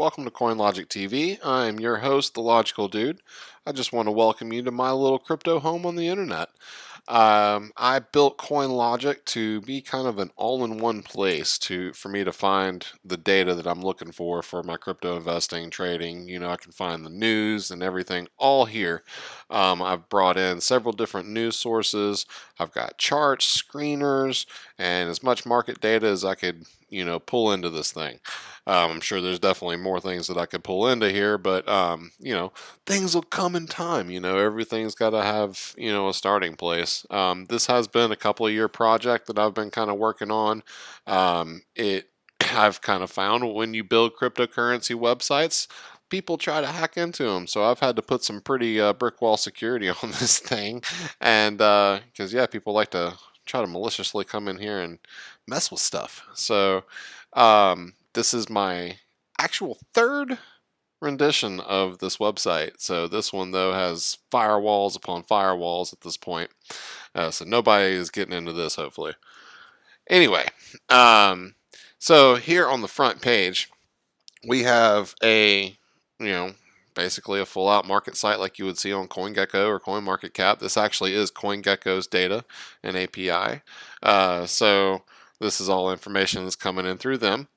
welcome to CoinLogic TV. I'm your host, the Logical Dude. I just want to welcome you to my little crypto home on the internet. I built CoinLogic to be kind of an all-in-one place for me to find the data that I'm looking for my crypto investing, trading. I can find the news and everything all here. I've brought in several different news sources. I've got charts, screeners, and as much market data as I could, pull into this thing. I'm sure there's definitely more things that I could pull into here, but things will come in time. Everything's got to have a starting place. This has been a couple of year project that I've been kind of working on. I've kind of found when you build cryptocurrency websites, people try to hack into them, so I've had to put some pretty brick wall security on this thing, and because people like to try to maliciously come in here and mess with stuff. So this is my actual third rendition of this website. So this one though has firewalls upon firewalls at this point, so nobody is getting into this, hopefully. Anyway, so here on the front page we have basically a full out market site like you would see on CoinGecko or CoinMarketCap. This actually is CoinGecko's data and API. So this is all information that's coming in through them.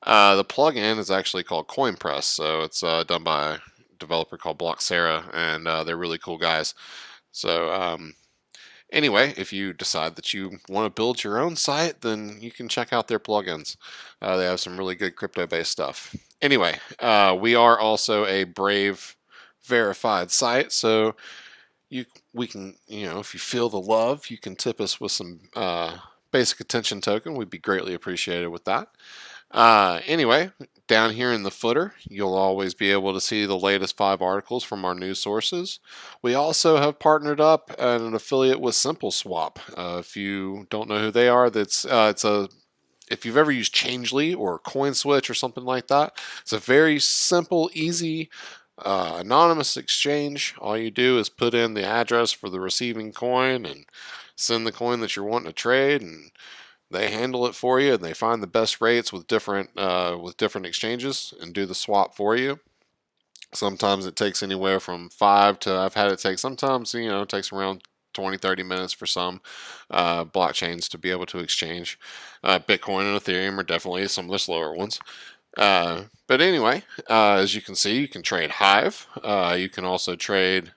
The plugin is actually called CoinPress, so it's done by a developer called Blocksera, and they're really cool guys. So anyway, if you decide that you want to build your own site, then you can check out their plugins. They have some really good crypto-based stuff. Anyway, we are also a Brave verified site, so we can, if you feel the love, you can tip us with some basic attention token. We'd be greatly appreciated with that. Anyway, down here in the footer, you'll always be able to see the latest 5 articles from our news sources. We also have partnered up an affiliate with SimpleSwap. If you don't know who they are, if you've ever used Changely or CoinSwitch or something like that, it's a very simple, easy, anonymous exchange. All you do is put in the address for the receiving coin and send the coin that you're wanting to trade, and they handle it for you, and they find the best rates with different exchanges and do the swap for you. Sometimes it takes anywhere from 5 to, I've had it take, sometimes it takes around 20-30 minutes for some blockchains to be able to exchange. Bitcoin and Ethereum are definitely some of the slower ones. But anyway, as you can see, you can trade Hive. You can also trade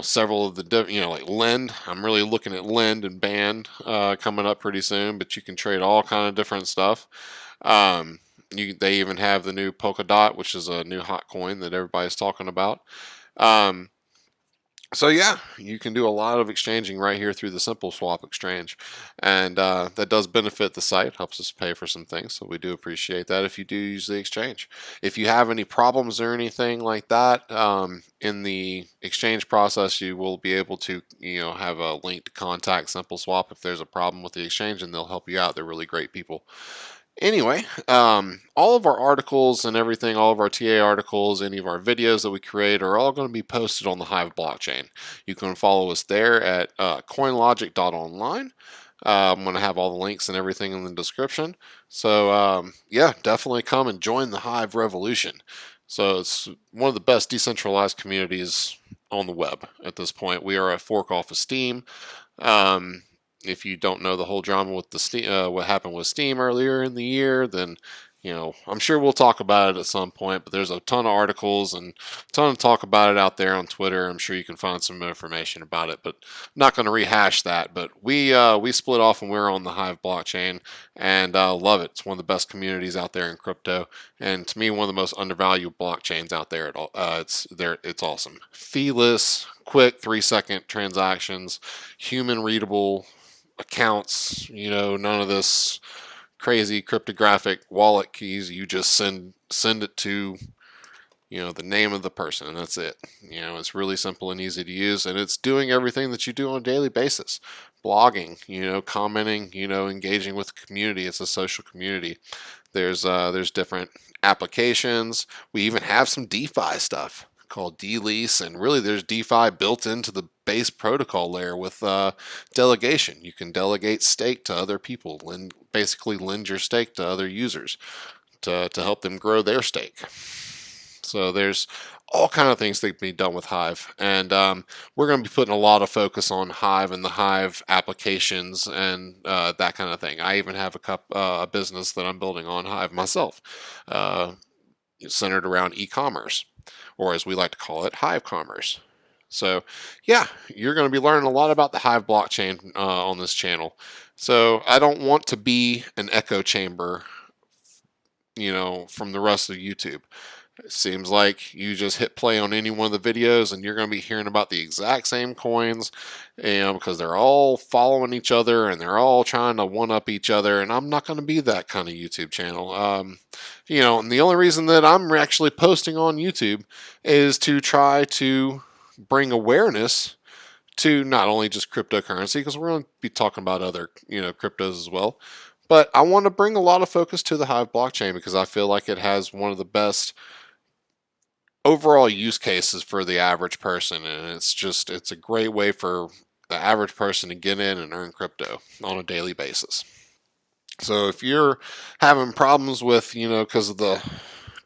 several of the like Lend. I'm really looking at Lend and Band coming up pretty soon, but you can trade all kind of different stuff. They even have the new Polkadot, which is a new hot coin that everybody's talking about. So yeah, you can do a lot of exchanging right here through the SimpleSwap exchange, and that does benefit the site, helps us pay for some things, so we do appreciate that if you do use the exchange. If you have any problems or anything like that in the exchange process, you will be able to have a link to contact SimpleSwap if there's a problem with the exchange, and they'll help you out. They're really great people. Anyway, all of our articles and everything, all of our TA articles, any of our videos that we create are all going to be posted on the Hive blockchain. You can follow us there at coinlogic.online. I'm going to have all the links and everything in the description. So yeah, definitely come and join the Hive revolution. So it's one of the best decentralized communities on the web at this point. We are a fork off of Steam. If you don't know the whole drama with what happened with Steam earlier in the year, then I'm sure we'll talk about it at some point. But there's a ton of articles and a ton of talk about it out there on Twitter. I'm sure you can find some information about it, but I'm not going to rehash that. But we split off and we're on the Hive blockchain, and love it. It's one of the best communities out there in crypto, and to me, one of the most undervalued blockchains out there. It's awesome, feeless, quick 3-second transactions, human readable accounts, none of this crazy cryptographic wallet keys. You just send it to the name of the person, and that's it. It's really simple and easy to use, and it's doing everything that you do on a daily basis. Blogging, commenting, engaging with the community. It's a social community. There's different applications. We even have some DeFi stuff called dLease, and really there's DeFi built into the base protocol layer with delegation. You can delegate stake to other people, basically lend your stake to other users. to help them grow their stake. So there's all kind of things that can be done with Hive, and we're going to be putting a lot of focus on Hive and the Hive applications and that kind of thing. I even have a business that I'm building on Hive myself, centered around e-commerce, or as we like to call it, Hive commerce. So yeah, you're going to be learning a lot about the Hive blockchain on this channel. So I don't want to be an echo chamber, from the rest of YouTube. It seems like you just hit play on any one of the videos and you're going to be hearing about the exact same coins, because they're all following each other and they're all trying to one-up each other, and I'm not going to be that kind of YouTube channel. And the only reason that I'm actually posting on YouTube is to try to bring awareness to not only just cryptocurrency, because we're going to be talking about other, cryptos as well, but I want to bring a lot of focus to the Hive blockchain because I feel like it has one of the best overall use cases for the average person, and it's a great way for the average person to get in and earn crypto on a daily basis. So if you're having problems with, because of the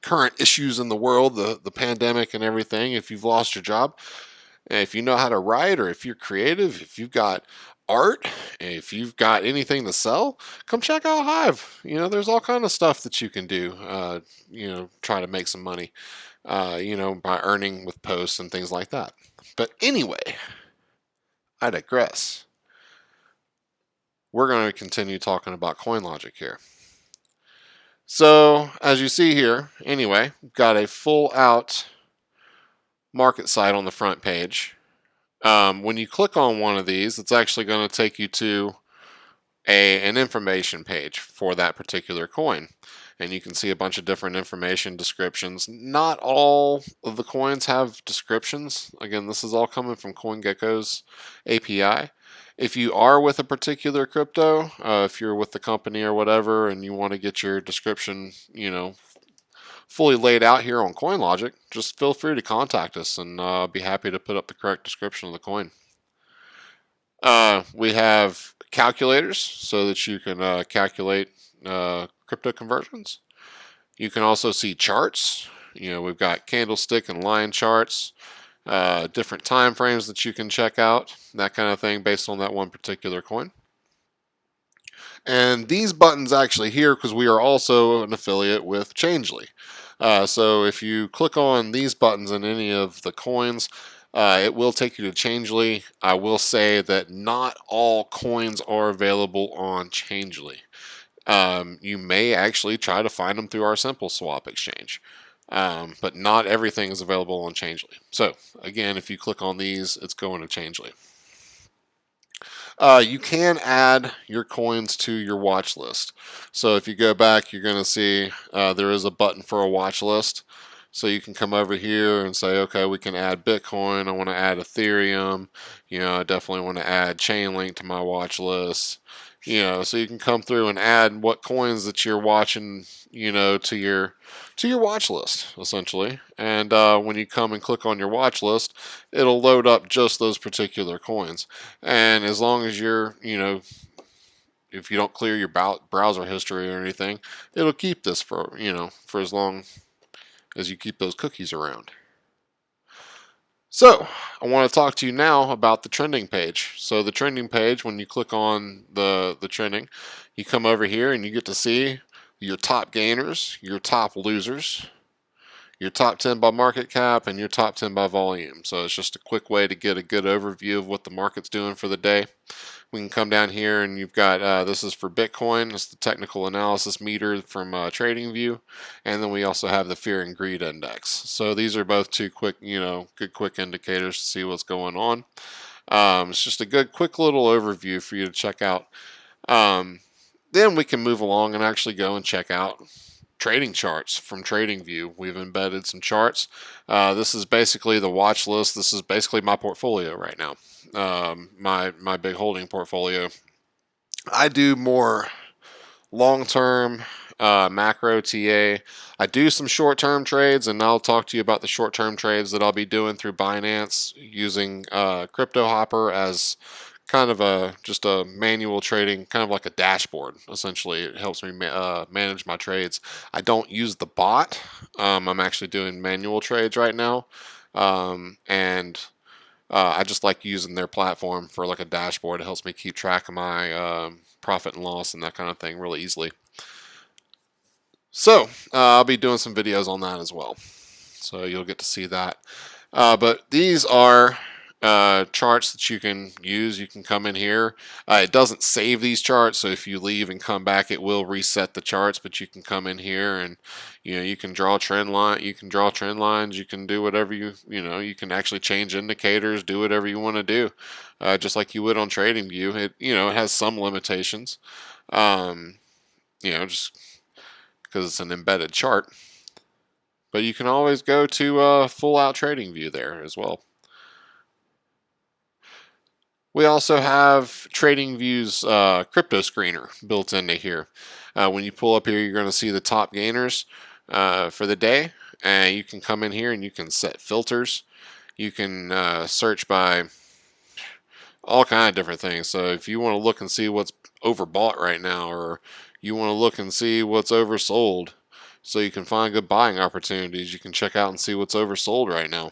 current issues in the world, the pandemic and everything, if you've lost your job, and if you know how to write, or if you're creative, if you've got art, if you've got anything to sell, come check out Hive. There's all kind of stuff that you can do, try to make some money, by earning with posts and things like that. But anyway, I digress. We're going to continue talking about CoinLogic here. So as you see here, anyway, we've got a full out market site on the front page. When you click on one of these, it's actually going to take you to an information page for that particular coin. And you can see a bunch of different information descriptions. Not all of the coins have descriptions. Again, this is all coming from CoinGecko's API. If you are with a particular crypto, if you're with the company or whatever, and you want to get your description, fully laid out here on CoinLogic, just feel free to contact us, and be happy to put up the correct description of the coin. We have calculators so that you can calculate crypto conversions. You can also see charts. We've got candlestick and line charts, different time frames that you can check out, that kind of thing based on that one particular coin. And these buttons actually here, because we are also an affiliate with Changelly. So if you click on these buttons in any of the coins, it will take you to Changelly. I will say that not all coins are available on Changelly. You may actually try to find them through our Simple Swap exchange, but not everything is available on Changelly. So again, if you click on these, it's going to Changelly. You can add your coins to your watch list. So if you go back, you're going to see there is a button for a watch list. So you can come over here and say, okay, we can add Bitcoin. I want to add Ethereum. I definitely want to add Chainlink to my watch list. So you can come through and add what coins that you're watching, to your watch list, essentially. And when you come and click on your watch list, it'll load up just those particular coins. And as long as you're, if you don't clear your browser history or anything, it'll keep this for, for as long as you keep those cookies around. So I want to talk to you now about the trending page. So the trending page, when you click on the trending, you come over here and you get to see your top gainers, your top losers, your top 10 by market cap, and your top 10 by volume. So it's just a quick way to get a good overview of what the market's doing for the day. We can come down here and you've got, this is for Bitcoin. It's the technical analysis meter from TradingView. And then we also have the fear and greed index. So these are both two quick, good quick indicators to see what's going on. It's just a good quick little overview for you to check out. Then we can move along and actually go and check out trading charts from TradingView. We've embedded some charts. This is basically the watch list. This is basically my portfolio right now. My big holding portfolio. I do more long-term macro TA. I do some short-term trades, and I'll talk to you about the short-term trades that I'll be doing through Binance using Crypto Hopper as kind of just a manual trading, kind of like a dashboard. Essentially, it helps me manage my trades. I don't use the bot. I'm actually doing manual trades right now, and I just like using their platform for like a dashboard. It helps me keep track of my profit and loss and that kind of thing really easily. So I'll be doing some videos on that as well. So you'll get to see that. But these are charts that you can use. You can come in here. It doesn't save these charts, so if you leave and come back, it will reset the charts. But you can come in here and you can draw trend line. You can draw trend lines. You can do whatever you can actually change indicators. Do whatever you want to do, just like you would on TradingView. It has some limitations. Just because it's an embedded chart. But you can always go to full out TradingView there as well. We also have TradingView's crypto screener built into here. When you pull up here, you're going to see the top gainers for the day. And you can come in here and you can set filters. You can search by all kind of different things. So if you want to look and see what's overbought right now, or you want to look and see what's oversold, so you can find good buying opportunities, you can check out and see what's oversold right now.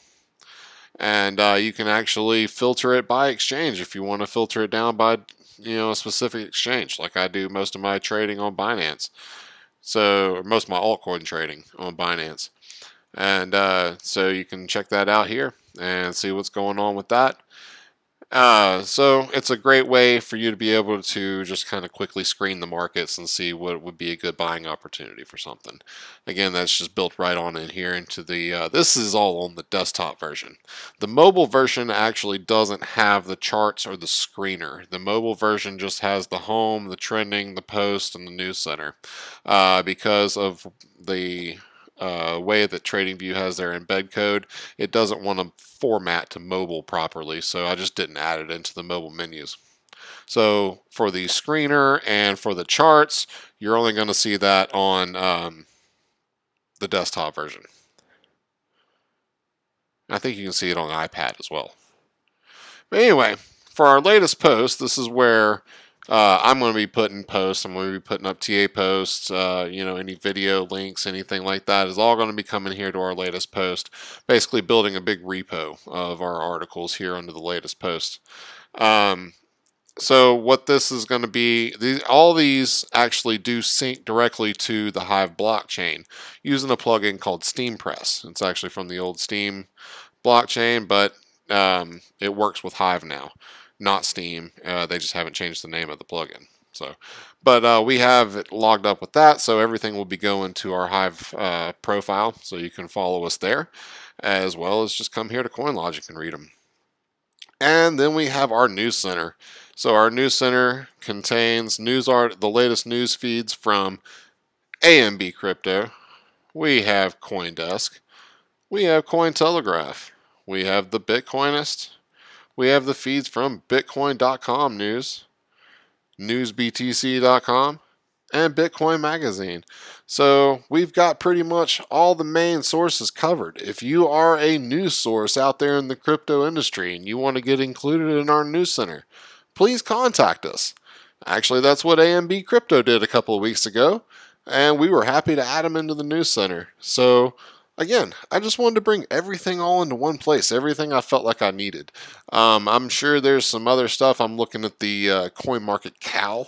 And you can actually filter it by exchange if you want to filter it down by a specific exchange, like I do most of my trading on Binance. So most of my altcoin trading on Binance. And so you can check that out here and see what's going on with that. So it's a great way for you to be able to just kind of quickly screen the markets and see what would be a good buying opportunity for something. Again, that's just built right on in here into the, this is all on the desktop version. The mobile version actually doesn't have the charts or the screener. The mobile version just has the home, the trending, the post, and the news center. Because of the way that TradingView has their embed code, it doesn't want to format to mobile properly, so I just didn't add it into the mobile menus. So for the screener and for the charts, you're only going to see that on the desktop version. I think you can see it on iPad as well. But anyway, for our latest post, this is where I'm going to be putting posts. I'm going to be putting up TA posts, any video links, anything like that is all going to be coming here to our latest post. Basically building a big repo of our articles here under the latest post. So what this is going to be, all these actually do sync directly to the Hive blockchain using a plugin called SteamPress. It's actually from the old Steam blockchain, but it works with Hive now, not Steam. They just haven't changed the name of the plugin. So, but we have it logged up with that, so everything will be going to our Hive profile, so you can follow us there, as well as just come here to CoinLogic and read them. And then we have our news center. So our news center contains the latest news feeds from AMBCrypto. We have CoinDesk. We have Cointelegraph. We have the Bitcoinist. We have the feeds from Bitcoin.com news, newsbtc.com, and Bitcoin Magazine. So we've got pretty much all the main sources covered. If you are a news source out there in the crypto industry and you want to get included in our news center, please contact us. Actually, that's what AMBCrypto did a couple of weeks ago, and we were happy to add them into the news center. So again, I just wanted to bring everything all into one place, everything I felt like I needed. I'm sure there's some other stuff. I'm looking at the CoinMarketCal,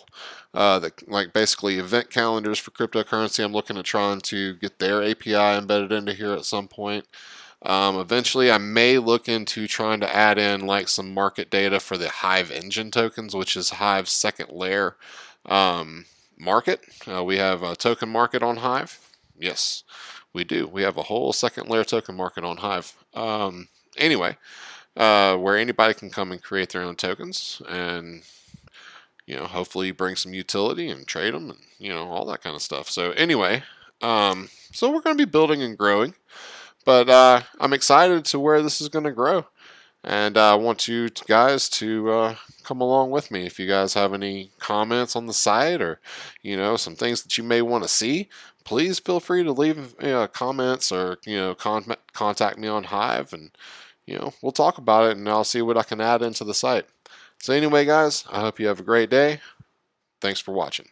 like basically event calendars for cryptocurrency. I'm looking at trying to get their API embedded into here at some point. Eventually, I may look into trying to add in like some market data for the Hive engine tokens, which is Hive's second layer market. We have a token market on Hive. Yes, we do. We have a whole second layer token market on Hive. Anyway, where anybody can come and create their own tokens and hopefully bring some utility and trade them and all that kind of stuff. So anyway, so we're going to be building and growing. But I'm excited to where this is going to grow. And I want you guys to come along with me. If you guys have any comments on the site or, some things that you may want to see, please feel free to leave comments or, contact me on Hive. And, we'll talk about it and I'll see what I can add into the site. So anyway, guys, I hope you have a great day. Thanks for watching.